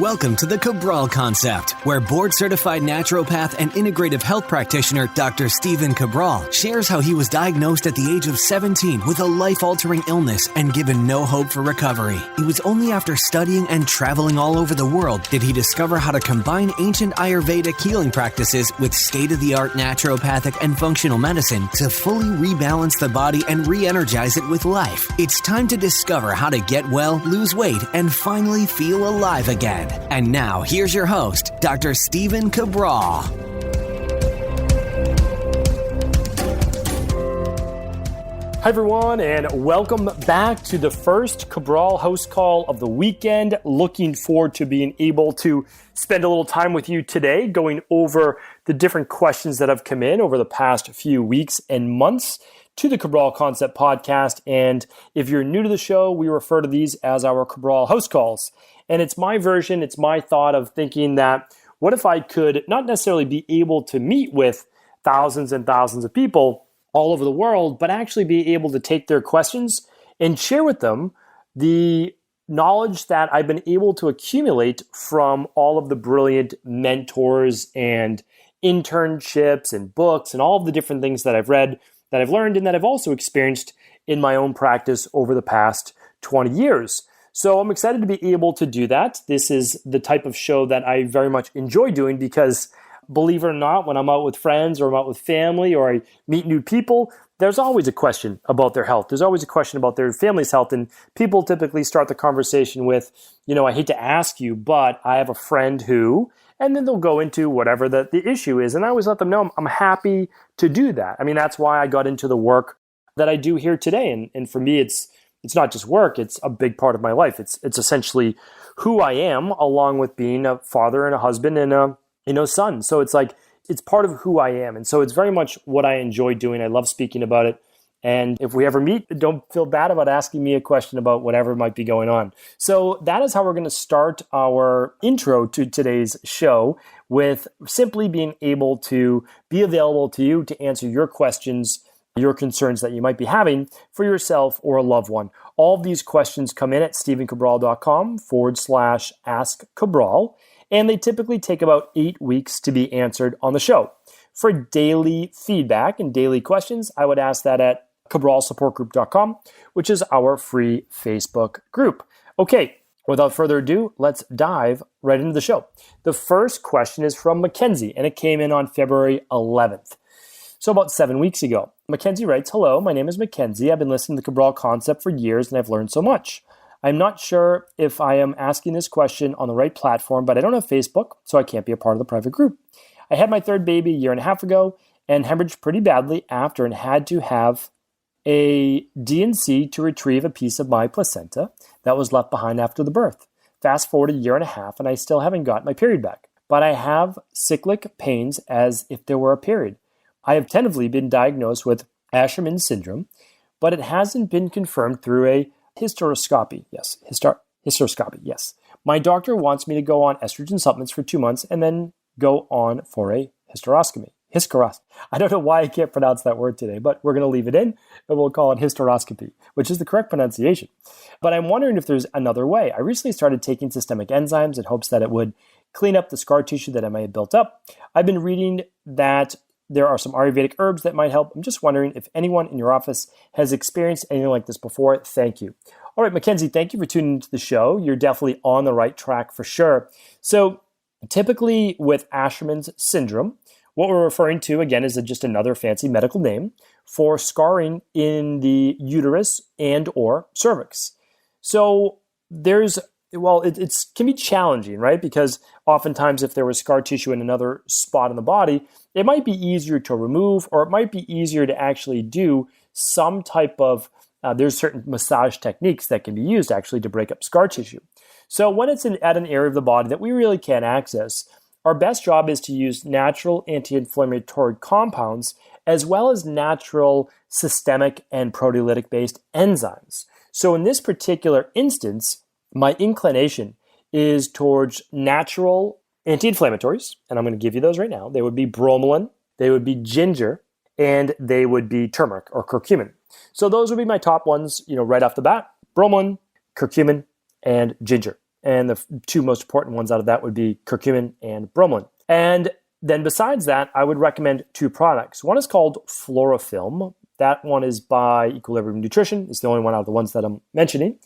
Welcome to the Cabral Concept, where board-certified naturopath and integrative health practitioner Dr. Stephen Cabral shares how he was diagnosed at the age of 17 with a life-altering illness and given no hope for recovery. It was only after studying and traveling all over the world did he discover how to combine ancient Ayurvedic healing practices with state-of-the-art naturopathic and functional medicine to fully rebalance the body and re-energize it with life. It's time to discover how to get well, lose weight, and finally feel alive again. And now, here's your host, Dr. Stephen Cabral. Hi, everyone, and welcome back to the first Cabral HouseCall of the weekend. Looking forward to being able to spend a little time with you today going over the different questions that have come in over the past few weeks and months to the Cabral Concept podcast. And if you're new to the show, we refer to these as our Cabral HouseCalls. And it's my version, it's my thought of thinking that what if I could not necessarily be able to meet with thousands and thousands of people all over the world, but actually be able to take their questions and share with them the knowledge that I've been able to accumulate from all of the brilliant mentors and internships and books and all of the different things that I've read, that I've learned, and that I've also experienced in my own practice over the past 20 years. So I'm excited to be able to do that. This is the type of show that I very much enjoy doing because, believe it or not, when I'm out with friends or I'm out with family or I meet new people, there's always a question about their health. There's always a question about their family's health. And people typically start the conversation with, I hate to ask you, but I have a friend who, and then they'll go into whatever the issue is. And I always let them know I'm happy to do that. I mean, that's why I got into the work that I do here today. And for me, it's not just work, it's a big part of my life. It's essentially who I am, along with being a father and a husband and a son. So it's part of who I am. And so it's very much what I enjoy doing. I love speaking about it. And if we ever meet, don't feel bad about asking me a question about whatever might be going on. So that is how we're going to start our intro to today's show, with simply being able to be available to you to answer your questions, your concerns that you might be having for yourself or a loved one. All of these questions come in at stephencabral.com/askcabral, and they typically take about 8 weeks to be answered on the show. For daily feedback and daily questions, I would ask that at cabralsupportgroup.com, which is our free Facebook group. Okay, without further ado, let's dive right into the show. The first question is from Mackenzie, and it came in on February 11th. So about 7 weeks ago. Mackenzie writes, "Hello, my name is Mackenzie. I've been listening to the Cabral Concept for years and I've learned so much. I'm not sure if I am asking this question on the right platform, but I don't have Facebook, so I can't be a part of the private group. I had my third baby a year and a half ago and hemorrhaged pretty badly after and had to have a D&C to retrieve a piece of my placenta that was left behind after the birth. Fast forward a year and a half and I still haven't got my period back, but I have cyclic pains as if there were a period. I have tentatively been diagnosed with Asherman syndrome, but it hasn't been confirmed through a hysteroscopy. Yes, hysteroscopy, yes. My doctor wants me to go on estrogen supplements for 2 months and then go on for a hysteroscopy. I don't know why I can't pronounce that word today, but we're going to leave it in and we'll call it hysteroscopy, which is the correct pronunciation. But I'm wondering if there's another way. I recently started taking systemic enzymes in hopes that it would clean up the scar tissue that I may have built up. I've been reading that there are some Ayurvedic herbs that might help. I'm just wondering if anyone in your office has experienced anything like this before. Thank you." All right, Mackenzie, thank you for tuning into the show. You're definitely on the right track for sure. So typically with Asherman's syndrome, what we're referring to, again, is just another fancy medical name for scarring in the uterus and or cervix. So it can be challenging, right? Because oftentimes if there was scar tissue in another spot in the body, it might be easier to remove, or it might be easier to actually do some type of, there's certain massage techniques that can be used actually to break up scar tissue. So when it's at an area of the body that we really can't access, our best job is to use natural anti-inflammatory compounds as well as natural systemic and proteolytic-based enzymes. So in this particular instance, my inclination is towards natural anti-inflammatories, and I'm going to give you those right now. They would be bromelain, they would be ginger, and they would be turmeric or curcumin. So those would be my top ones, right off the bat: bromelain, curcumin, and ginger. And the two most important ones out of that would be curcumin and bromelain. And then besides that, I would recommend two products. One is called Florafilm. That one is by Equilibrium Nutrition. It's the only one out of the ones that I'm mentioning.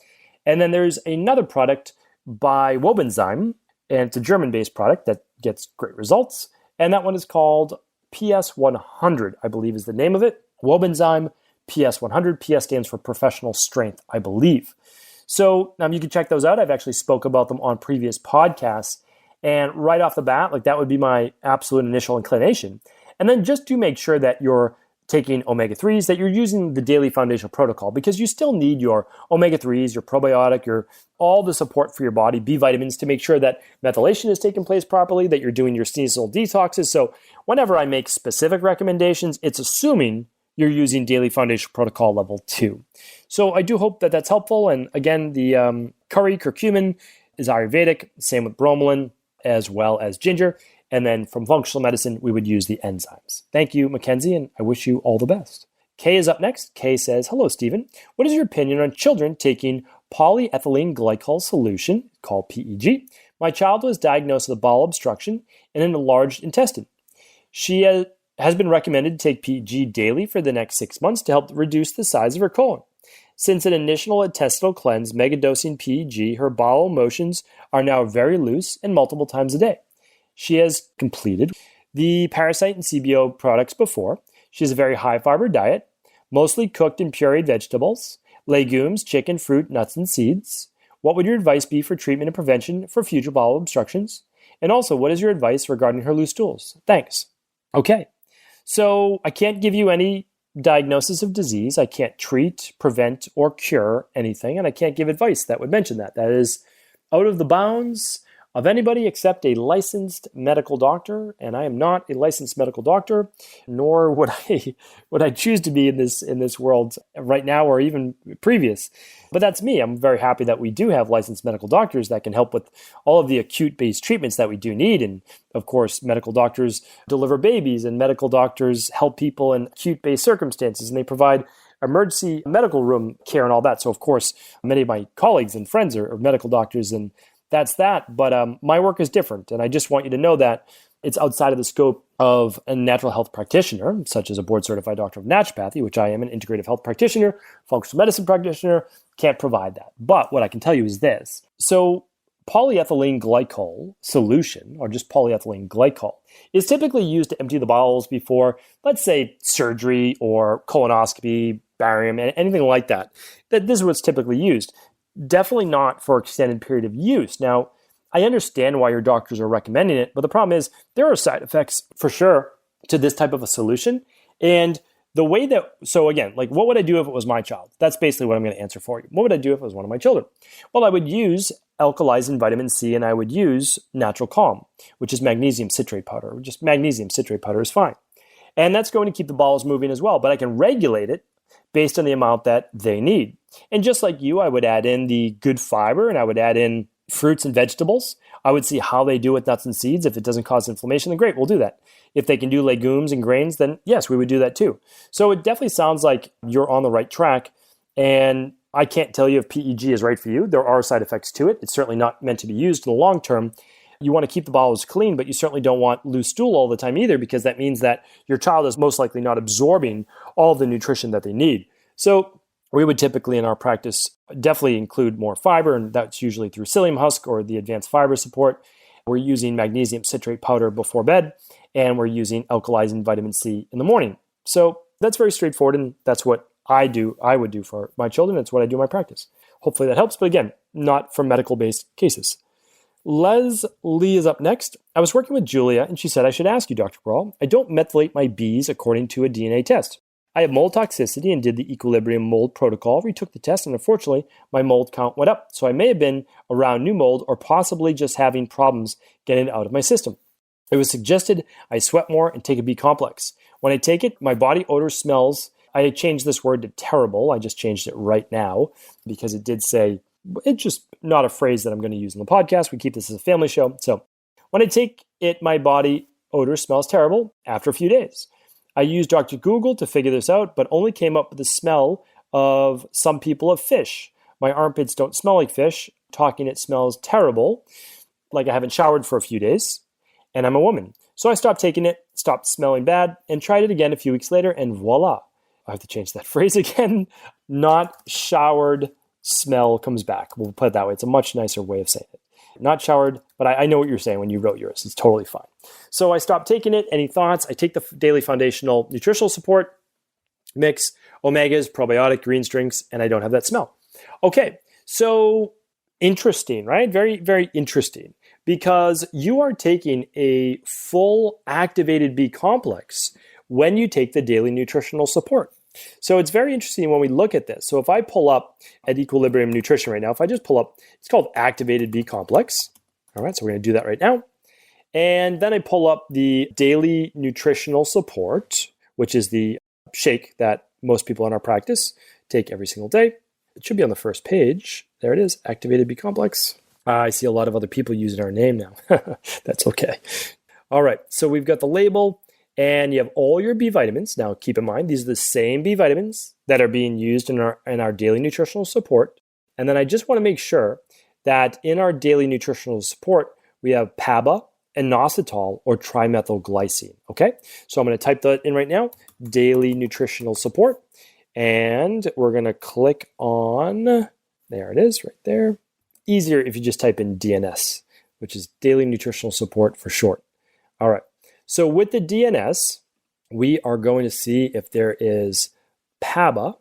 And then there's another product by Wobenzyme, and it's a German-based product that gets great results. And that one is called PS100, I believe is the name of it. Wobenzyme PS100. PS stands for Professional Strength, I believe. So you can check those out. I've actually spoke about them on previous podcasts. And right off the bat, that would be my absolute initial inclination. And then just to make sure that you're taking omega-3s, that you're using the daily foundational protocol, because you still need your omega-3s, your probiotic, all the support for your body, B vitamins, to make sure that methylation is taking place properly, that you're doing your seasonal detoxes. So whenever I make specific recommendations, it's assuming you're using daily foundational protocol level 2. So I do hope that that's helpful. And again, the curcumin is Ayurvedic, same with bromelain, as well as ginger. And then from functional medicine, we would use the enzymes. Thank you, Mackenzie, and I wish you all the best. Kay is up next. Kay says, hello, Stephen. What is your opinion on children taking polyethylene glycol solution, called PEG? My child was diagnosed with a bowel obstruction and an enlarged intestine. She has been recommended to take PEG daily for the next 6 months to help reduce the size of her colon. Since an initial intestinal cleanse megadosing PEG, her bowel motions are now very loose and multiple times a day. She has completed the parasite and CBO products before. She has a very high fiber diet, mostly cooked and pureed vegetables, legumes, chicken, fruit, nuts, and seeds. What would your advice be for treatment and prevention for future bowel obstructions? And also, what is your advice regarding her loose stools? Thanks. Okay, so I can't give you any diagnosis of disease. I can't treat, prevent, or cure anything, and I can't give advice that would mention that. That is out of the bounds of anybody except a licensed medical doctor, and I am not a licensed medical doctor, nor would I choose to be in this world right now or even previous. But that's me. I'm very happy that we do have licensed medical doctors that can help with all of the acute-based treatments that we do need. And of course, medical doctors deliver babies, and medical doctors help people in acute-based circumstances, and they provide emergency medical room care and all that. So of course, many of my colleagues and friends are medical doctors, and that's that. But my work is different. And I just want you to know that it's outside of the scope of a natural health practitioner, such as a board-certified doctor of naturopathy, which I am, an integrative health practitioner, functional medicine practitioner, can't provide that. But what I can tell you is this. So polyethylene glycol solution, or just polyethylene glycol, is typically used to empty the bowels before, let's say, surgery or colonoscopy, barium, anything like that. This is what's typically used. Definitely not for extended period of use. Now, I understand why your doctors are recommending it, but the problem is there are side effects for sure to this type of a solution. And the way that, so again, what would I do if it was my child? That's basically what I'm going to answer for you. What would I do if it was one of my children? Well, I would use alkalizing vitamin C, and I would use Natural Calm, which is magnesium citrate powder. Just magnesium citrate powder is fine. And that's going to keep the bowels moving as well, but I can regulate it based on the amount that they need. And just like you, I would add in the good fiber, and I would add in fruits and vegetables. I would see how they do with nuts and seeds. If it doesn't cause inflammation, then great, we'll do that. If they can do legumes and grains, then yes, we would do that too. So it definitely sounds like you're on the right track. And I can't tell you if PEG is right for you. There are side effects to it. It's certainly not meant to be used in the long term. You want to keep the bowels clean, but you certainly don't want loose stool all the time either, because that means that your child is most likely not absorbing all the nutrition that they need. So we would typically in our practice definitely include more fiber, and that's usually through psyllium husk or the advanced fiber support. We're using magnesium citrate powder before bed, and we're using alkalizing vitamin C in the morning. So that's very straightforward, and that's what I would do for my children. It's what I do in my practice. Hopefully that helps, but again, not for medical-based cases. Leslie is up next. I was working with Julia, and she said, I should ask you, Dr. Cabral, I don't methylate my bees according to a DNA test. I have mold toxicity and did the equilibrium mold protocol, retook the test, and unfortunately, my mold count went up. So I may have been around new mold or possibly just having problems getting it out of my system. It was suggested I sweat more and take a B complex. When I take it, my body odor smells. I changed this word to terrible. I just changed it right now because it did say, it's just not a phrase that I'm going to use in the podcast. We keep this as a family show. So when I take it, my body odor smells terrible after a few days. I used Dr. Google to figure this out, but only came up with the smell of some people of fish. My armpits don't smell like fish. talking it smells terrible, like I haven't showered for a few days, and I'm a woman. So I stopped taking it, stopped smelling bad, and tried it again a few weeks later, and voila. I have to change that phrase again. Not showered smell comes back. We'll put it that way. It's a much nicer way of saying it. Not showered, but I know what you're saying when you wrote yours. It's totally fine. So I stopped taking it. Any thoughts? I take the daily foundational nutritional support mix, omegas, probiotic, greens drinks, and I don't have that smell. Okay, so interesting, right? Very, very interesting, because you are taking a full activated B complex when you take the daily nutritional support. So it's very interesting when we look at this. So if I pull up at Equilibrium Nutrition right now, if I just pull up, it's called Activated B Complex. All right, so we're going to do that right now. And then I pull up the Daily Nutritional Support, which is the shake that most people in our practice take every single day. It should be on the first page. There it is, Activated B Complex. I see a lot of other people using our name now. That's okay. All right, so we've got the label. And you have all your B vitamins. Now, keep in mind, these are the same B vitamins that are being used in our daily nutritional support. And then I just want to make sure that in our daily nutritional support, we have PABA, inositol, or trimethylglycine. Okay? So I'm going to type that in right now, daily nutritional support. And we're going to click on, there it is, right there. Easier if you just type in DNS, which is daily nutritional support for short. All right. So with the DNS, we are going to see if there is PABA,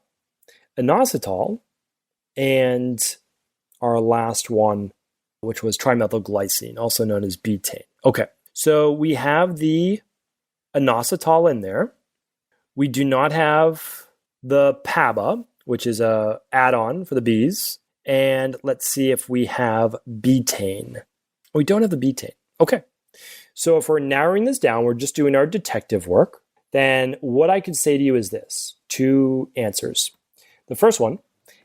inositol, and our last one, which was trimethylglycine, also known as betaine. Okay, so we have the inositol in there. We do not have the PABA, which is a add-on for the bees. And let's see if we have betaine. We don't have the betaine. Okay. So if we're narrowing this down, we're just doing our detective work, then what I could say to you is this, 2 answers. The first one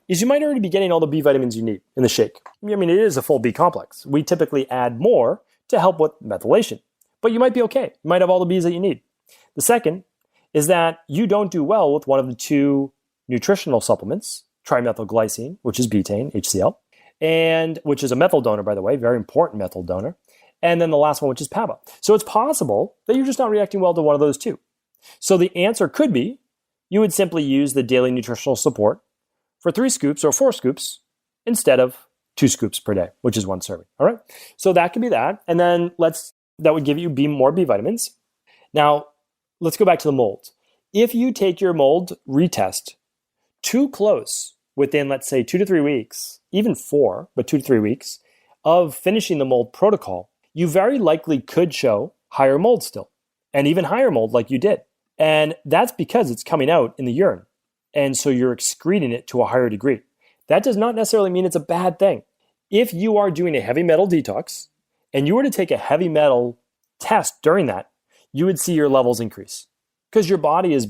is you might already be getting all the B vitamins you need in the shake. I mean, it is a full B complex. We typically add more to help with methylation, but you might be okay. You might have all the Bs that you need. The second is that you don't do well with one of the 2 nutritional supplements, trimethylglycine, which is betaine, HCl, and which is a methyl donor, by the way, very important methyl donor. And then the last one, which is PABA. So it's possible that you're just not reacting well to one of those 2. So the answer could be you would simply use the daily nutritional support for 3 scoops or 4 scoops instead of 2 scoops per day, which is 1 serving. All right. So that could be that. And then that would give you more B vitamins. Now, let's go back to the mold. If you take your mold retest too close within, let's say, 2 to 3 weeks, even 4, but 2 to 3 weeks of finishing the mold protocol, you very likely could show higher mold still, and even higher mold like you did. And that's because it's coming out in the urine. And so you're excreting it to a higher degree. That does not necessarily mean it's a bad thing. If you are doing a heavy metal detox, and you were to take a heavy metal test during that, you would see your levels increase. Because your body is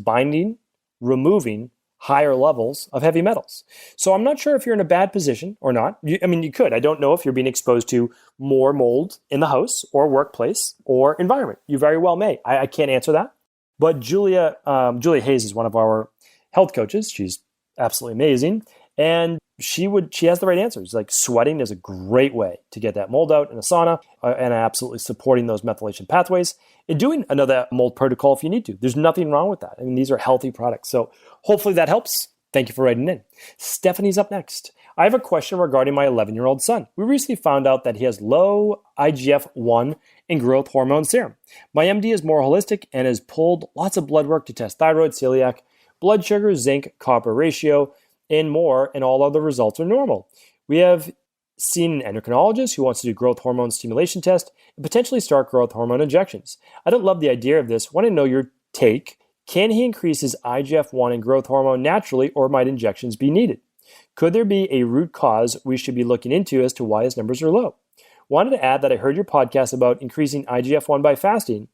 removing higher levels of heavy metals. So I'm not sure if you're in a bad position or not. You could. I don't know if you're being exposed to more mold in the house or workplace or environment. You very well may. I can't answer that. But Julia Hayes is one of our health coaches. She's absolutely amazing. And she has the right answers. Like sweating is a great way to get that mold out in a sauna, and absolutely supporting those methylation pathways and doing another mold protocol if you need to. There's nothing wrong with that. I mean, these are healthy products. So hopefully that helps. Thank you for writing in. Stephanie's up next. I have a question regarding my 11-year-old son. We recently found out that he has low IGF-1 and growth hormone serum. My MD is more holistic and has pulled lots of blood work to test thyroid, celiac, blood sugar, zinc, copper ratio, and more, and all other results are normal. We have seen an endocrinologist who wants to do growth hormone stimulation test and potentially start growth hormone injections. I don't love the idea of this. Want to know your take. Can he increase his IGF-1 and growth hormone naturally, or might injections be needed? Could there be a root cause we should be looking into as to why his numbers are low? Wanted to add that I heard your podcast about increasing IGF-1 by fasting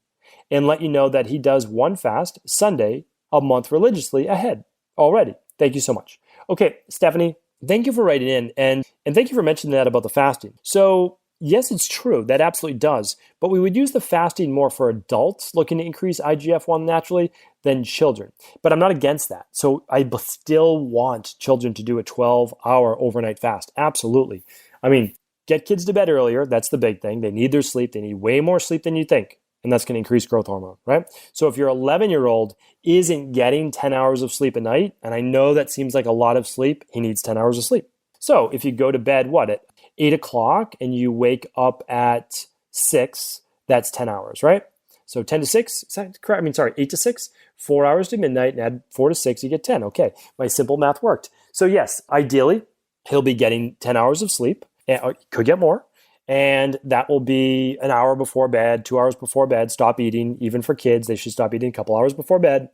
and let you know that he does one fast Sunday a month religiously ahead already. Thank you so much. Okay, Stephanie, thank you for writing in, and thank you for mentioning that about the fasting. So yes, it's true. That absolutely does. But we would use the fasting more for adults looking to increase IGF-1 naturally than children. But I'm not against that. So I still want children to do a 12-hour overnight fast. Absolutely. I mean, get kids to bed earlier. That's the big thing. They need their sleep. They need way more sleep than you think. And that's going to increase growth hormone, right? So if your 11-year-old isn't getting 10 hours of sleep a night, and I know that seems like a lot of sleep, he needs 10 hours of sleep. So if you go to bed, at 8 o'clock and you wake up at 6, that's 10 hours, right? So 10 to 6, is that correct? 8 to 6, 4 hours to midnight, and add 4 to 6, you get 10. Okay, my simple math worked. So yes, ideally, he'll be getting 10 hours of sleep, or could get more. And that will be an hour before bed, 2 hours before bed, stop eating. Even for kids, they should stop eating a couple hours before bed.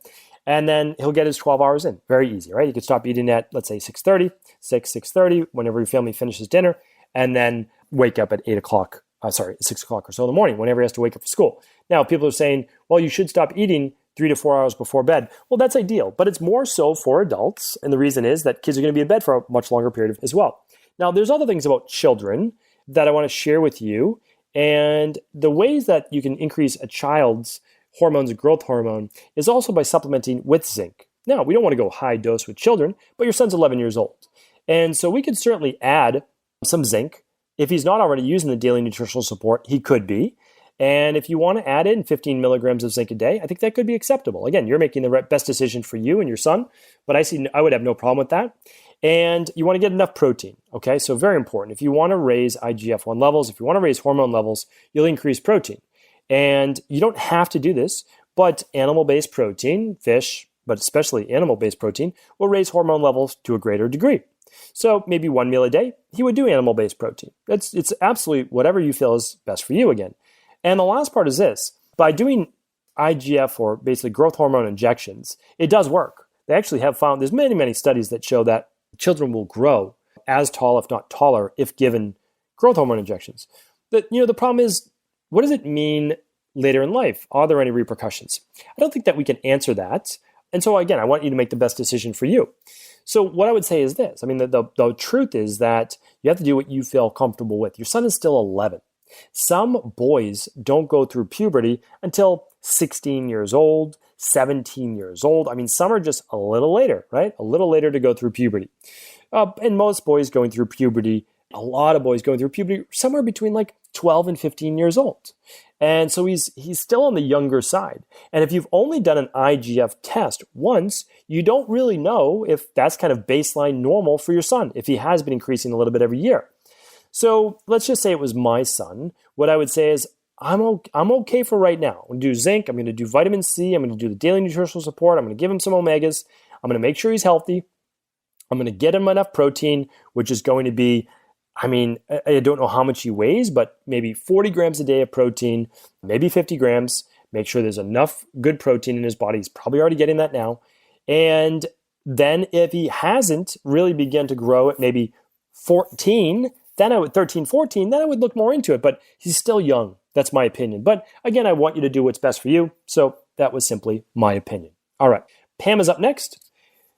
And then he'll get his 12 hours in. Very easy, right? You could stop eating at, let's say, 6:30, 6:30, whenever your family finishes dinner, and then wake up at 6 o'clock or so in the morning, whenever he has to wake up for school. Now, people are saying, well, you should stop eating 3 to 4 hours before bed. Well, that's ideal, but it's more so for adults. And the reason is that kids are going to be in bed for a much longer period as well. Now, there's other things about children that I want to share with you. And the ways that you can increase a child's hormones and growth hormone is also by supplementing with zinc. Now, we don't want to go high dose with children, but your son's 11 years old. And so we could certainly add some zinc. If he's not already using the daily nutritional support, he could be. And if you want to add in 15 milligrams of zinc a day, I think that could be acceptable. Again, you're making the best decision for you and your son, but I would have no problem with that. And you want to get enough protein, okay? So very important. If you want to raise IGF-1 levels, if you want to raise hormone levels, you'll increase protein. And you don't have to do this, but animal-based protein, fish, but especially animal-based protein, will raise hormone levels to a greater degree. So maybe one meal a day, he would do animal-based protein. It's absolutely whatever you feel is best for you again. And the last part is this. By doing IGF, or basically growth hormone injections, it does work. They actually have found, there's many, many studies that show that children will grow as tall, if not taller, if given growth hormone injections. The problem is, what does it mean later in life? Are there any repercussions? I don't think that we can answer that. And so again, I want you to make the best decision for you. So what I would say is this. The truth is that you have to do what you feel comfortable with. Your son is still 11. Some boys don't go through puberty until 16 years old, 17 years old. Some are just a little later, right? A little later to go through puberty. And most boys going through puberty, a lot of boys going through puberty, somewhere between like 12 and 15 years old. And so he's still on the younger side. And if you've only done an IGF test once, you don't really know if that's kind of baseline normal for your son, if he has been increasing a little bit every year. So let's just say it was my son. What I would say is, I'm okay for right now. I'm going to do zinc. I'm going to do vitamin C. I'm going to do the daily nutritional support. I'm going to give him some omegas. I'm going to make sure he's healthy. I'm going to get him enough protein, which is going to be, I don't know how much he weighs, but maybe 40 grams a day of protein, maybe 50 grams. Make sure there's enough good protein in his body. He's probably already getting that now. And then if he hasn't really begun to grow at maybe 14, 13, 14, then I would look more into it. But he's still young. That's my opinion. But again, I want you to do what's best for you. So that was simply my opinion. All right. Pam is up next.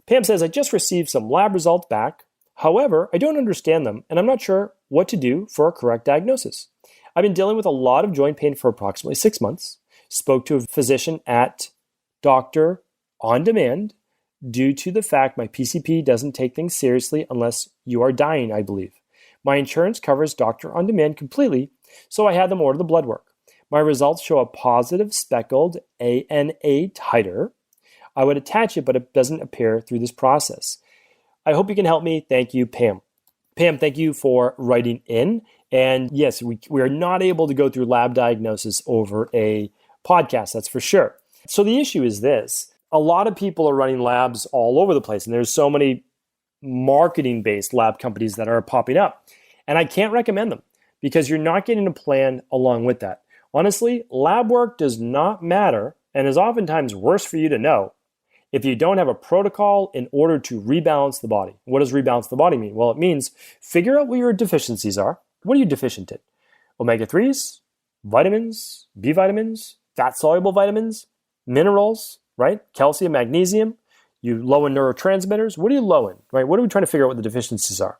Pam says, I just received some lab results back. However, I don't understand them, and I'm not sure what to do for a correct diagnosis. I've been dealing with a lot of joint pain for approximately 6 months. Spoke to a physician at Doctor On Demand due to the fact my PCP doesn't take things seriously unless you are dying, I believe. My insurance covers Doctor On Demand completely, so I had them order the blood work. My results show a positive speckled ANA titer. I would attach it, but it doesn't appear through this process. I hope you can help me. Thank you, Pam. Pam, thank you for writing in. And yes, we are not able to go through lab diagnosis over a podcast, that's for sure. So the issue is this. A lot of people are running labs all over the place, and there's so many marketing-based lab companies that are popping up. And I can't recommend them because you're not getting a plan along with that. Honestly, lab work does not matter and is oftentimes worse for you to know if you don't have a protocol in order to rebalance the body. What does rebalance the body mean? Well, it means figure out what your deficiencies are. What are you deficient in? Omega-3s, vitamins, B vitamins, fat-soluble vitamins, minerals, right? Calcium, magnesium. You low in neurotransmitters. What are you low in, right? What are we trying to figure out what the deficiencies are?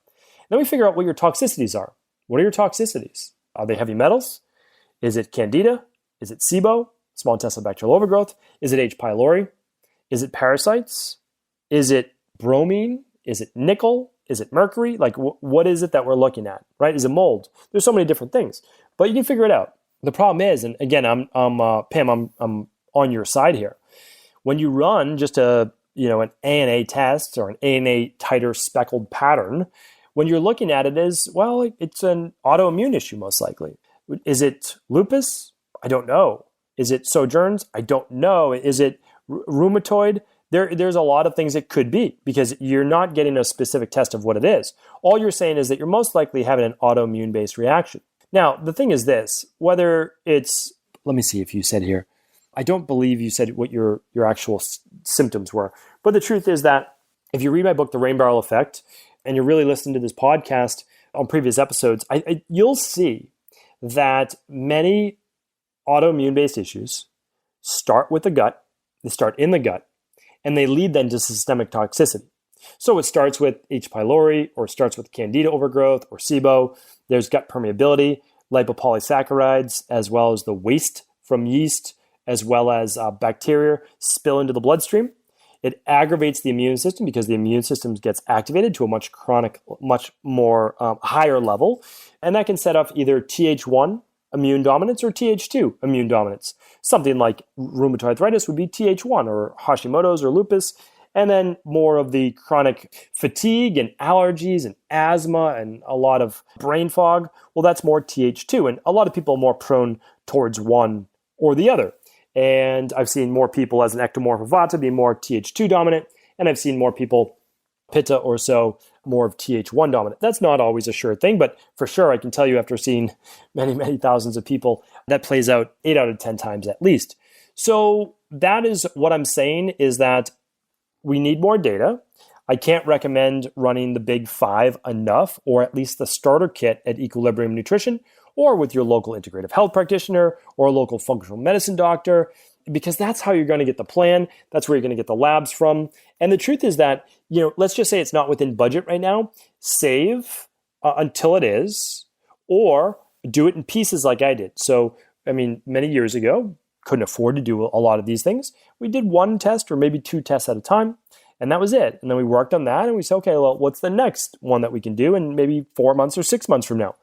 Then we figure out what your toxicities are. What are your toxicities? Are they heavy metals? Is it candida? Is it SIBO, small intestinal bacterial overgrowth? Is it H. pylori? Is it parasites? Is it bromine? Is it nickel? Is it mercury? Like, what is it that we're looking at, right? Is it mold? There's so many different things, but you can figure it out. The problem is, and again, Pam, I'm on your side here. When you run just an ANA test or an ANA titer speckled pattern, when you're looking at it as, well, it's an autoimmune issue most likely. Is it lupus? I don't know. Is it Sojourns? I don't know. Is it rheumatoid? There's a lot of things it could be because you're not getting a specific test of what it is. All you're saying is that you're most likely having an autoimmune-based reaction. Now, the thing is this, whether it's, let me see if you said here, I don't believe you said what your actual symptoms were. But the truth is that if you read my book, The Rain Barrel Effect, and you're really listening to this podcast on previous episodes, you'll see that many autoimmune-based issues start with the gut, they start in the gut, and they lead then to systemic toxicity. So it starts with H. pylori, or it starts with candida overgrowth, or SIBO. There's gut permeability, lipopolysaccharides, as well as the waste from yeast, as well as bacteria spill into the bloodstream. It aggravates the immune system because the immune system gets activated to a much more higher level. And that can set off either Th1 immune dominance or Th2 immune dominance. Something like rheumatoid arthritis would be Th1, or Hashimoto's or lupus. And then more of the chronic fatigue and allergies and asthma and a lot of brain fog, well, that's more Th2. And a lot of people are more prone towards one or the other. And I've seen more people as an ectomorph of Vata be more Th2 dominant, and I've seen more people, Pitta or so, more of Th1 dominant. That's not always a sure thing, but for sure I can tell you after seeing many, many thousands of people, that plays out 8 out of 10 times at least. So that is what I'm saying, is that we need more data. I can't recommend running the big 5 enough, or at least the starter kit at Equilibrium Nutrition, or with your local integrative health practitioner or a local functional medicine doctor, because that's how you're going to get the plan. That's where you're going to get the labs from. And the truth is that, let's just say it's not within budget right now. Save until it is, or do it in pieces like I did. So, many years ago, couldn't afford to do a lot of these things. We did 1 test or maybe 2 tests at a time, and that was it. And then we worked on that and we said, okay, well, what's the next one that we can do in maybe 4 months or 6 months from now?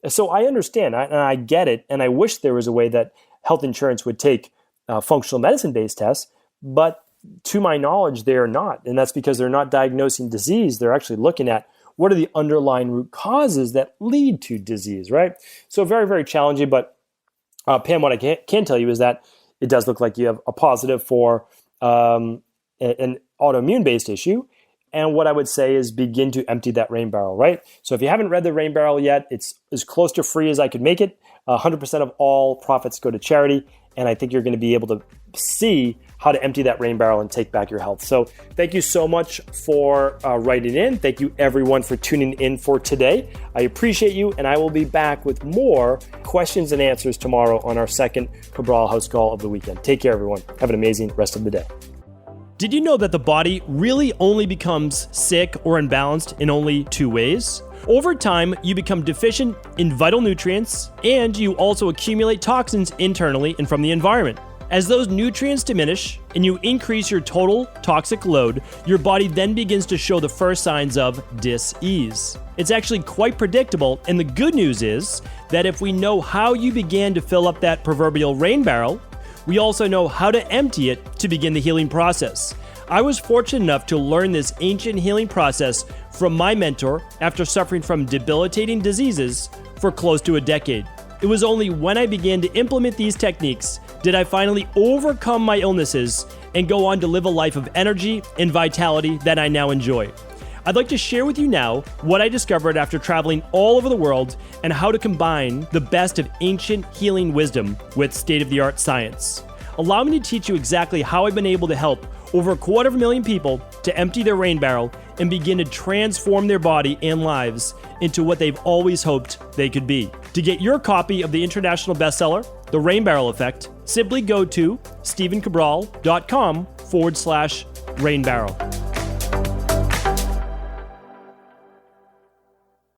So I understand, and I get it, and I wish there was a way that health insurance would take functional medicine-based tests, but to my knowledge, they are not. And that's because they're not diagnosing disease. They're actually looking at what are the underlying root causes that lead to disease, right? So very, very challenging, but Pam, what I can tell you is that it does look like you have a positive for an autoimmune-based issue. And what I would say is begin to empty that rain barrel, right? So if you haven't read the rain barrel yet, it's as close to free as I could make it. 100% of all profits go to charity. And I think you're going to be able to see how to empty that rain barrel and take back your health. So thank you so much for writing in. Thank you everyone for tuning in for today. I appreciate you, and I will be back with more questions and answers tomorrow on our second Cabral HouseCall of the weekend. Take care, everyone. Have an amazing rest of the day. Did you know that the body really only becomes sick or imbalanced in only 2 ways? Over time, you become deficient in vital nutrients, and you also accumulate toxins internally and from the environment. As those nutrients diminish and you increase your total toxic load, your body then begins to show the first signs of dis-ease. It's actually quite predictable, and the good news is that if we know how you began to fill up that proverbial rain barrel, we also know how to empty it to begin the healing process. I was fortunate enough to learn this ancient healing process from my mentor after suffering from debilitating diseases for close to a decade. It was only when I began to implement these techniques did I finally overcome my illnesses and go on to live a life of energy and vitality that I now enjoy. I'd like to share with you now what I discovered after traveling all over the world and how to combine the best of ancient healing wisdom with state-of-the-art science. Allow me to teach you exactly how I've been able to help over 250,000 people to empty their rain barrel and begin to transform their body and lives into what they've always hoped they could be. To get your copy of the international bestseller, The Rain Barrel Effect, simply go to stephencabral.com/rainbarrel.